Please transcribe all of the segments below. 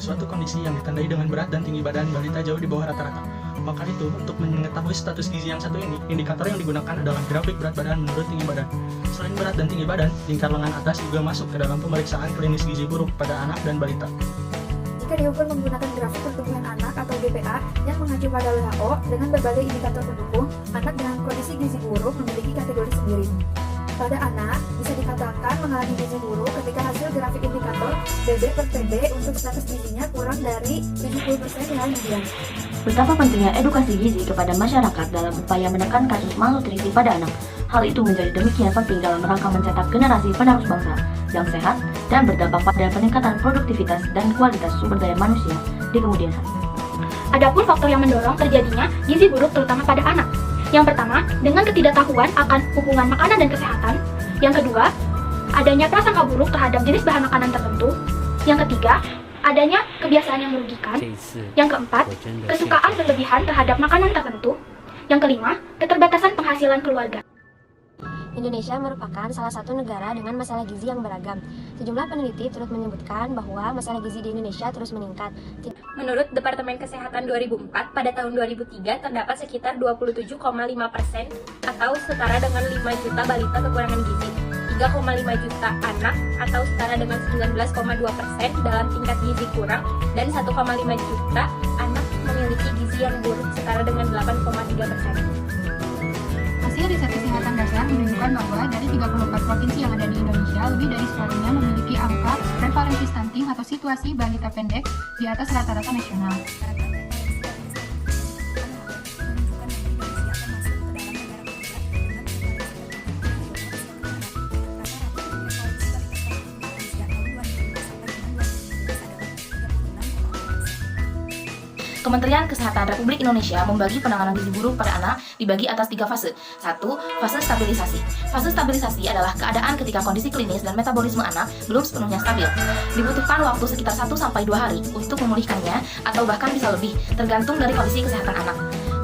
suatu kondisi yang ditandai dengan berat dan tinggi badan balita jauh di bawah rata-rata. Maka itu, untuk mengetahui status gizi yang satu ini, indikator yang digunakan adalah grafik berat badan menurut tinggi badan. Selain berat dan tinggi badan, lingkar lengan atas juga masuk ke dalam pemeriksaan klinis gizi buruk pada anak dan balita. Jika diukur menggunakan grafik pertumbuhan anak atau GPA yang mengacu pada WHO dengan berbagai indikator pendukung, anak dengan kondisi gizi buruk memiliki kategori sendiri. Pada anak, bisa dikatakan mengalami gizi buruk ketika hasil grafik indikator BB per TB untuk status gizinya kurang dari 70% nilai median. Betapa pentingnya edukasi gizi kepada masyarakat dalam upaya menekan kasus malnutrisi pada anak. Hal itu menjadi demikian penting dalam rangka mencetak generasi penerus bangsa yang sehat dan berdampak pada peningkatan produktivitas dan kualitas sumber daya manusia di kemudian hari. Adapun faktor yang mendorong terjadinya gizi buruk terutama pada anak. Yang pertama, dengan ketidaktahuan akan hubungan makanan dan kesehatan. Yang kedua, adanya prasangka buruk terhadap jenis bahan makanan tertentu. Yang ketiga, adanya kebiasaan yang merugikan. Yang keempat, kesukaan berlebihan terhadap makanan tertentu. Yang kelima, keterbatasan penghasilan keluarga. Indonesia merupakan salah satu negara dengan masalah gizi yang beragam. Sejumlah peneliti turut menyebutkan bahwa masalah gizi di Indonesia terus meningkat. Menurut Departemen Kesehatan 2004, pada tahun 2003 terdapat sekitar 27,5% atau setara dengan 5 juta balita kekurangan gizi, 3,5 juta anak atau setara dengan 19,2% dalam tingkat gizi kurang, dan 1,5 juta anak memiliki gizi yang buruk setara dengan 8,3%. Hasil riset kesehatan dasar menunjukkan bahwa dari 34 provinsi yang ada di Indonesia, lebih dari separuhnya memiliki angka prevalensi stunting atau situasi balita pendek di atas rata-rata nasional. Kementerian Kesehatan Republik Indonesia membagi penanganan gizi buruk pada anak dibagi atas 3 fase. 1. Fase stabilisasi. Fase stabilisasi adalah keadaan ketika kondisi klinis dan metabolisme anak belum sepenuhnya stabil. Dibutuhkan waktu sekitar 1-2 hari untuk memulihkannya atau bahkan bisa lebih, tergantung dari kondisi kesehatan anak.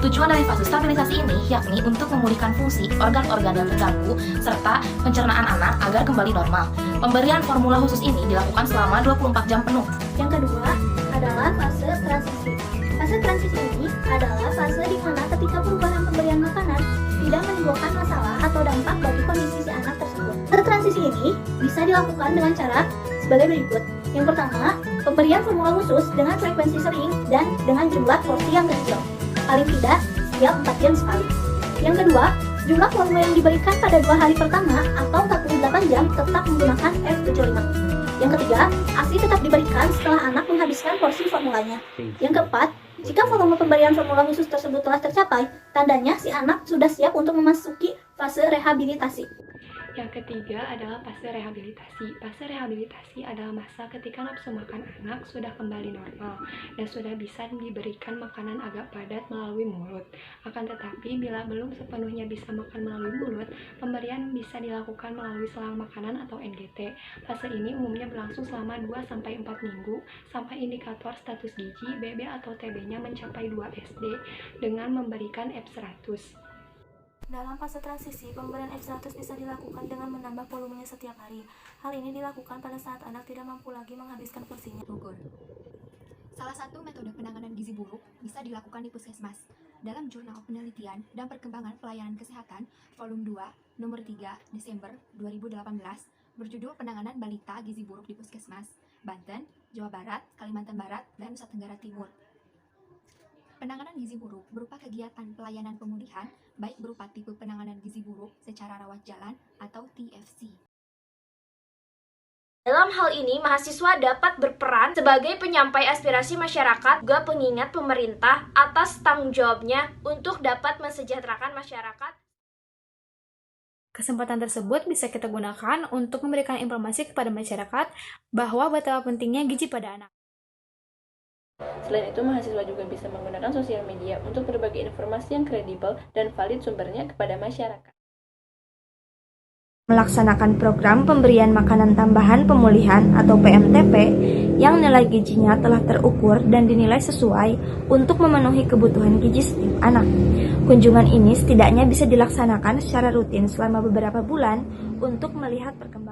Tujuan dari fase stabilisasi ini yakni untuk memulihkan fungsi organ-organ yang terganggu serta pencernaan anak agar kembali normal. Pemberian formula khusus ini dilakukan selama 24 jam penuh. Yang kedua adalah fase transisi. Fase transisi ini adalah fase di mana ketika perubahan pemberian makanan tidak menimbulkan masalah atau dampak bagi kondisi si anak tersebut. Fase transisi ini bisa dilakukan dengan cara sebagai berikut. Yang pertama, pemberian formula khusus dengan frekuensi sering dan dengan jumlah porsi yang kecil. Paling tidak, setiap 4 jam sekali. Yang kedua, jumlah formula yang diberikan pada 2 hari pertama atau 48 jam tetap menggunakan F75. Yang ketiga, ASI tetap diberikan setelah anak menghabiskan porsi formulanya. Yang keempat, jika volume pemberian formula khusus tersebut telah tercapai, tandanya si anak sudah siap untuk memasuki fase rehabilitasi. Yang ketiga adalah fase rehabilitasi. Fase rehabilitasi adalah masa ketika nafsu makan anak sudah kembali normal dan sudah bisa diberikan makanan agak padat melalui mulut. Akan tetapi, bila belum sepenuhnya bisa makan melalui mulut, pemberian bisa dilakukan melalui selang makanan atau NGT. Fase ini umumnya berlangsung selama 2-4 minggu sampai indikator status gizi BB atau TB-nya mencapai 2 SD dengan memberikan F100. Dalam fase transisi, pemberian F100 bisa dilakukan dengan menambah volumenya setiap hari. Hal ini dilakukan pada saat anak tidak mampu lagi menghabiskan porsinya. Salah satu metode penanganan gizi buruk bisa dilakukan di puskesmas. Dalam Jurnal Penelitian dan Perkembangan Pelayanan Kesehatan, Volume 2, Nomor 3, Desember 2018, berjudul Penanganan Balita Gizi Buruk di Puskesmas, Banten, Jawa Barat, Kalimantan Barat, dan Nusa Tenggara Timur. Penanganan gizi buruk berupa kegiatan pelayanan pemulihan, baik berupa tipe penanganan gizi buruk secara rawat jalan atau TFC. Dalam hal ini, mahasiswa dapat berperan sebagai penyampai aspirasi masyarakat, juga pengingat pemerintah atas tanggung jawabnya untuk dapat mensejahterakan masyarakat. Kesempatan tersebut bisa kita gunakan untuk memberikan informasi kepada masyarakat bahwa betapa pentingnya gizi pada anak. Selain itu, mahasiswa juga bisa menggunakan sosial media untuk berbagi informasi yang kredibel dan valid sumbernya kepada masyarakat. Melaksanakan program pemberian makanan tambahan pemulihan atau PMTP yang nilai gizinya telah terukur dan dinilai sesuai untuk memenuhi kebutuhan gizi setiap anak. Kunjungan ini setidaknya bisa dilaksanakan secara rutin selama beberapa bulan untuk melihat perkembangan